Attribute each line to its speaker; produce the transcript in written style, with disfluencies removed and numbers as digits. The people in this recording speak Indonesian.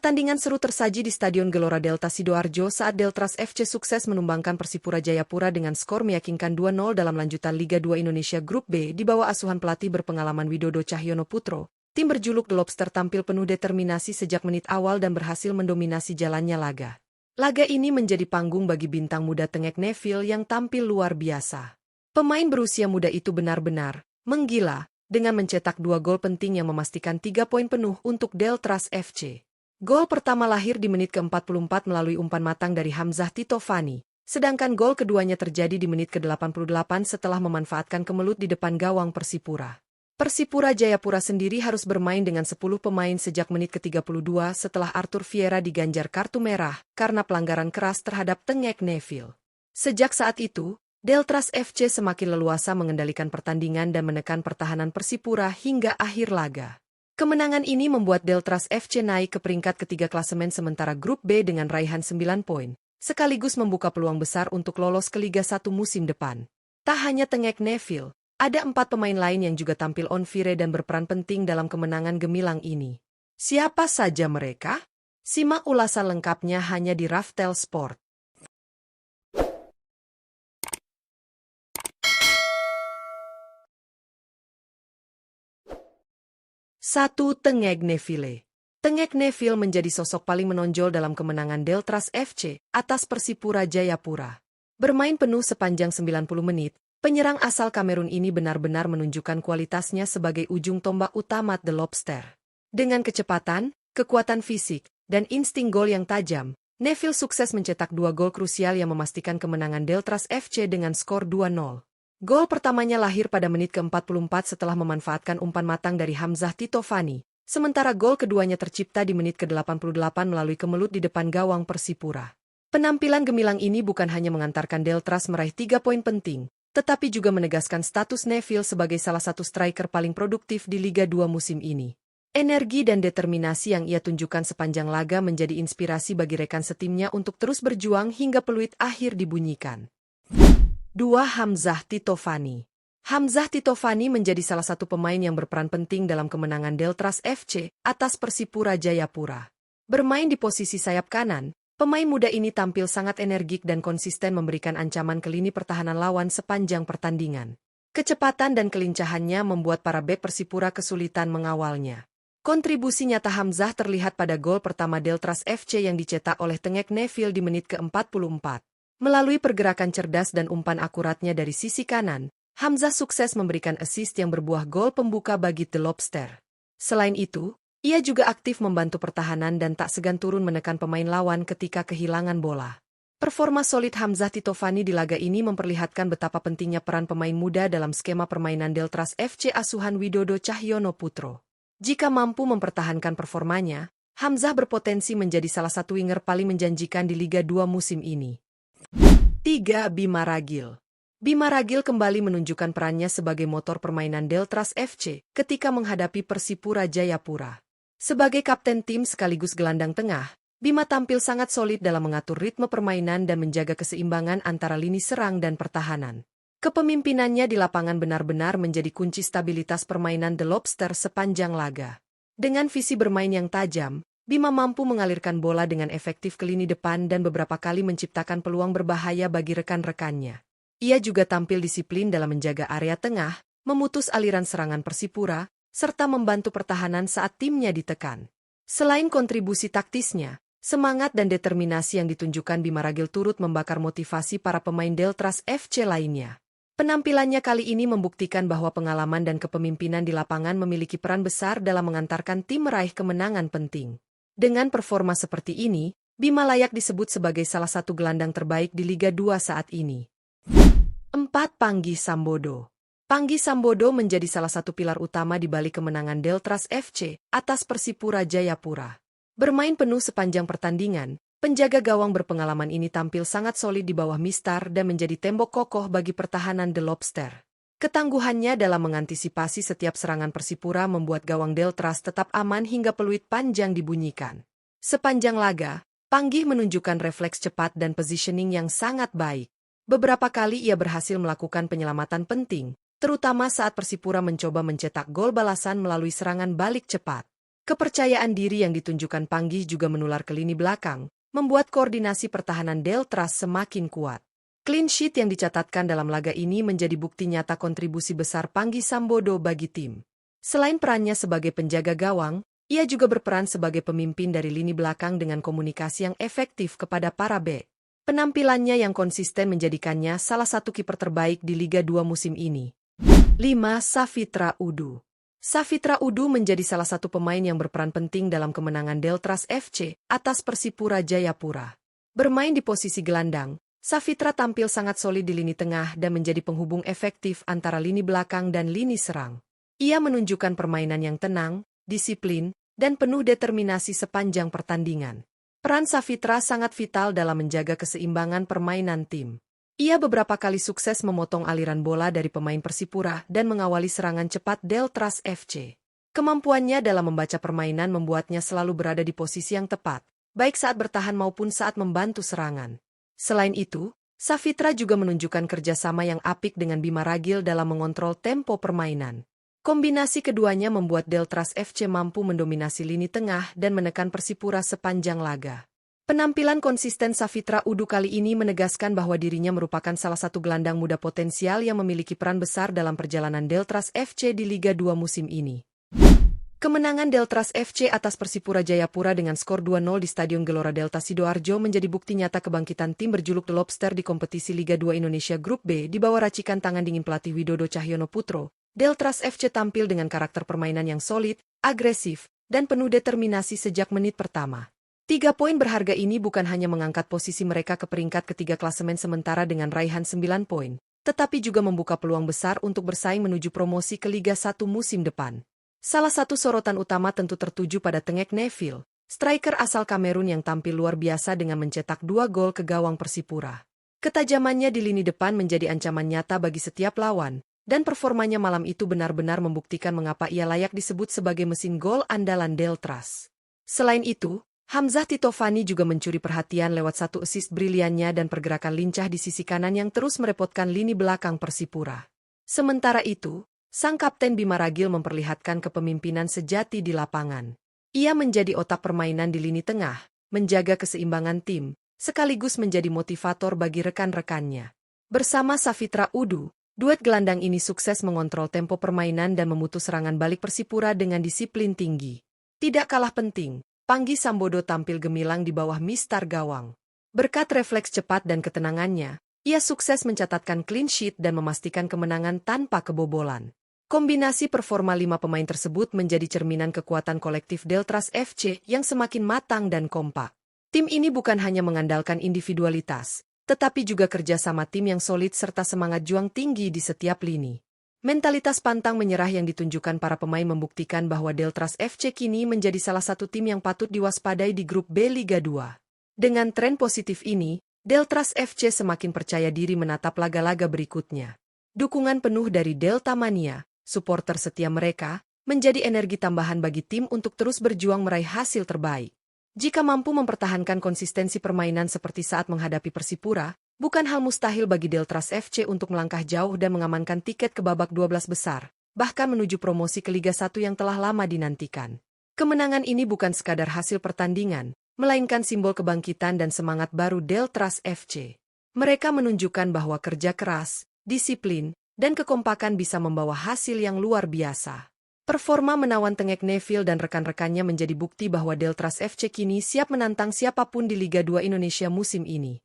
Speaker 1: Pertandingan seru tersaji di Stadion Gelora Delta Sidoarjo saat Deltras FC sukses menumbangkan Persipura Jayapura dengan skor meyakinkan 2-0 dalam lanjutan Liga 2 Indonesia Grup B di bawah asuhan pelatih berpengalaman Widodo Cahyono Putro. Tim berjuluk The Lobster tampil penuh determinasi sejak menit awal dan berhasil mendominasi jalannya laga. Laga ini menjadi panggung bagi bintang muda Tengek Neville yang tampil luar biasa. Pemain berusia muda itu benar-benar menggila dengan mencetak 2 gol penting yang memastikan 3 poin penuh untuk Deltras FC. Gol pertama lahir di menit ke-44 melalui umpan matang dari Hamzah Tito Fani, sedangkan gol keduanya terjadi di menit ke-88 setelah memanfaatkan kemelut di depan gawang Persipura. Persipura Jayapura sendiri harus bermain dengan 10 pemain sejak menit ke-32 setelah Arthur Vieira diganjar kartu merah karena pelanggaran keras terhadap Tengek Neville. Sejak saat itu, Deltras FC semakin leluasa mengendalikan pertandingan dan menekan pertahanan Persipura hingga akhir laga. Kemenangan ini membuat Deltras FC naik ke peringkat ketiga klasemen sementara Grup B dengan raihan 9 poin, sekaligus membuka peluang besar untuk lolos ke Liga 1 musim depan. Tak hanya Tengek Neville, ada 4 pemain lain yang juga tampil on fire dan berperan penting dalam kemenangan gemilang ini. Siapa saja mereka? Simak ulasan lengkapnya hanya di Raftel Sport. 1. Tengek Neville. Tengek Neville menjadi sosok paling menonjol dalam kemenangan Deltras FC atas Persipura Jayapura. Bermain penuh sepanjang 90 menit, penyerang asal Kamerun ini benar-benar menunjukkan kualitasnya sebagai ujung tombak utama The Lobster. Dengan kecepatan, kekuatan fisik, dan insting gol yang tajam, Neville sukses mencetak 2 gol krusial yang memastikan kemenangan Deltras FC dengan skor 2-0. Gol pertamanya lahir pada menit ke-44 setelah memanfaatkan umpan matang dari Hamzah Tito Fani, sementara gol keduanya tercipta di menit ke-88 melalui kemelut di depan gawang Persipura. Penampilan gemilang ini bukan hanya mengantarkan Deltras meraih 3 poin penting, tetapi juga menegaskan status Neville sebagai salah satu striker paling produktif di Liga 2 musim ini. Energi dan determinasi yang ia tunjukkan sepanjang laga menjadi inspirasi bagi rekan setimnya untuk terus berjuang hingga peluit akhir dibunyikan. 2. Hamzah Tito Fani. Hamzah Tito Fani menjadi salah satu pemain yang berperan penting dalam kemenangan Deltras FC atas Persipura Jayapura. Bermain di posisi sayap kanan, pemain muda ini tampil sangat energik dan konsisten memberikan ancaman ke lini pertahanan lawan sepanjang pertandingan. Kecepatan dan kelincahannya membuat para bek Persipura kesulitan mengawalnya. Kontribusi nyata Hamzah terlihat pada gol pertama Deltras FC yang dicetak oleh Tengek Neville di menit ke-44. Melalui pergerakan cerdas dan umpan akuratnya dari sisi kanan, Hamzah sukses memberikan assist yang berbuah gol pembuka bagi The Lobster. Selain itu, ia juga aktif membantu pertahanan dan tak segan turun menekan pemain lawan ketika kehilangan bola. Performa solid Hamzah Tito Fani di laga ini memperlihatkan betapa pentingnya peran pemain muda dalam skema permainan Deltras FC asuhan Widodo Cahyono Putro. Jika mampu mempertahankan performanya, Hamzah berpotensi menjadi salah satu winger paling menjanjikan di Liga 2 musim ini. 3. Bima Ragil. Bima Ragil kembali menunjukkan perannya sebagai motor permainan Deltras FC ketika menghadapi Persipura Jayapura. Sebagai kapten tim sekaligus gelandang tengah, Bima tampil sangat solid dalam mengatur ritme permainan dan menjaga keseimbangan antara lini serang dan pertahanan. Kepemimpinannya di lapangan benar-benar menjadi kunci stabilitas permainan The Lobster sepanjang laga. Dengan visi bermain yang tajam, Bima mampu mengalirkan bola dengan efektif ke lini depan dan beberapa kali menciptakan peluang berbahaya bagi rekan-rekannya. Ia juga tampil disiplin dalam menjaga area tengah, memutus aliran serangan Persipura, serta membantu pertahanan saat timnya ditekan. Selain kontribusi taktisnya, semangat dan determinasi yang ditunjukkan Bima Ragil turut membakar motivasi para pemain Deltras FC lainnya. Penampilannya kali ini membuktikan bahwa pengalaman dan kepemimpinan di lapangan memiliki peran besar dalam mengantarkan tim meraih kemenangan penting. Dengan performa seperti ini, Bima layak disebut sebagai salah satu gelandang terbaik di Liga 2 saat ini. 4. Panggi Sambodo. Panggi Sambodo menjadi salah satu pilar utama di balik kemenangan Deltras FC atas Persipura Jayapura. Bermain penuh sepanjang pertandingan, penjaga gawang berpengalaman ini tampil sangat solid di bawah mistar dan menjadi tembok kokoh bagi pertahanan The Lobster. Ketangguhannya dalam mengantisipasi setiap serangan Persipura membuat gawang Deltras tetap aman hingga peluit panjang dibunyikan. Sepanjang laga, Panggih menunjukkan refleks cepat dan positioning yang sangat baik. Beberapa kali ia berhasil melakukan penyelamatan penting, terutama saat Persipura mencoba mencetak gol balasan melalui serangan balik cepat. Kepercayaan diri yang ditunjukkan Panggih juga menular ke lini belakang, membuat koordinasi pertahanan Deltras semakin kuat. Clean sheet yang dicatatkan dalam laga ini menjadi bukti nyata kontribusi besar Panggih Sambodo bagi tim. Selain perannya sebagai penjaga gawang, ia juga berperan sebagai pemimpin dari lini belakang dengan komunikasi yang efektif kepada para bek. Penampilannya yang konsisten menjadikannya salah satu kiper terbaik di Liga 2 musim ini. 5. Safitra Udu. Safitra Udu menjadi salah satu pemain yang berperan penting dalam kemenangan Deltras FC atas Persipura Jayapura. Bermain di posisi gelandang, Safitra tampil sangat solid di lini tengah dan menjadi penghubung efektif antara lini belakang dan lini serang. Ia menunjukkan permainan yang tenang, disiplin, dan penuh determinasi sepanjang pertandingan. Peran Safitra sangat vital dalam menjaga keseimbangan permainan tim. Ia beberapa kali sukses memotong aliran bola dari pemain Persipura dan mengawali serangan cepat Deltras FC. Kemampuannya dalam membaca permainan membuatnya selalu berada di posisi yang tepat, baik saat bertahan maupun saat membantu serangan. Selain itu, Safitra juga menunjukkan kerjasama yang apik dengan Bima Ragil dalam mengontrol tempo permainan. Kombinasi keduanya membuat Deltras FC mampu mendominasi lini tengah dan menekan Persipura sepanjang laga. Penampilan konsisten Safitra Udu kali ini menegaskan bahwa dirinya merupakan salah satu gelandang muda potensial yang memiliki peran besar dalam perjalanan Deltras FC di Liga 2 musim ini. Kemenangan Deltras FC atas Persipura Jayapura dengan skor 2-0 di Stadion Gelora Delta Sidoarjo menjadi bukti nyata kebangkitan tim berjuluk The Lobster di kompetisi Liga 2 Indonesia Grup B di bawah racikan tangan dingin pelatih Widodo Cahyono Putro. Deltras FC tampil dengan karakter permainan yang solid, agresif, dan penuh determinasi sejak menit pertama. 3 poin berharga ini bukan hanya mengangkat posisi mereka ke peringkat ketiga klasemen sementara dengan raihan 9 poin, tetapi juga membuka peluang besar untuk bersaing menuju promosi ke Liga 1 musim depan. Salah satu sorotan utama tentu tertuju pada Tengek Neville, striker asal Kamerun yang tampil luar biasa dengan mencetak 2 gol ke gawang Persipura. Ketajamannya di lini depan menjadi ancaman nyata bagi setiap lawan, dan performanya malam itu benar-benar membuktikan mengapa ia layak disebut sebagai mesin gol andalan Deltras. Selain itu, Hamzah Titovani juga mencuri perhatian lewat satu assist briliannya dan pergerakan lincah di sisi kanan yang terus merepotkan lini belakang Persipura. Sementara itu, sang kapten Bima Ragil memperlihatkan kepemimpinan sejati di lapangan. Ia menjadi otak permainan di lini tengah, menjaga keseimbangan tim, sekaligus menjadi motivator bagi rekan-rekannya. Bersama Safitra Udu, duet gelandang ini sukses mengontrol tempo permainan dan memutus serangan balik Persipura dengan disiplin tinggi. Tidak kalah penting, Panggih Sambodo tampil gemilang di bawah mistar gawang. Berkat refleks cepat dan ketenangannya, ia sukses mencatatkan clean sheet dan memastikan kemenangan tanpa kebobolan. Kombinasi performa 5 pemain tersebut menjadi cerminan kekuatan kolektif Deltras FC yang semakin matang dan kompak. Tim ini bukan hanya mengandalkan individualitas, tetapi juga kerjasama tim yang solid serta semangat juang tinggi di setiap lini. Mentalitas pantang menyerah yang ditunjukkan para pemain membuktikan bahwa Deltras FC kini menjadi salah satu tim yang patut diwaspadai di grup B Liga 2. Dengan tren positif ini, Deltras FC semakin percaya diri menatap laga-laga berikutnya. Dukungan penuh dari Delta Mania, supporter setia mereka, menjadi energi tambahan bagi tim untuk terus berjuang meraih hasil terbaik. Jika mampu mempertahankan konsistensi permainan seperti saat menghadapi Persipura, bukan hal mustahil bagi Deltras FC untuk melangkah jauh dan mengamankan tiket ke babak 12 besar, bahkan menuju promosi ke Liga 1 yang telah lama dinantikan. Kemenangan ini bukan sekadar hasil pertandingan, melainkan simbol kebangkitan dan semangat baru Deltras FC. Mereka menunjukkan bahwa kerja keras, disiplin, dan kekompakan bisa membawa hasil yang luar biasa. Performa menawan Tengek Neville dan rekan-rekannya menjadi bukti bahwa Deltras FC kini siap menantang siapapun di Liga 2 Indonesia musim ini.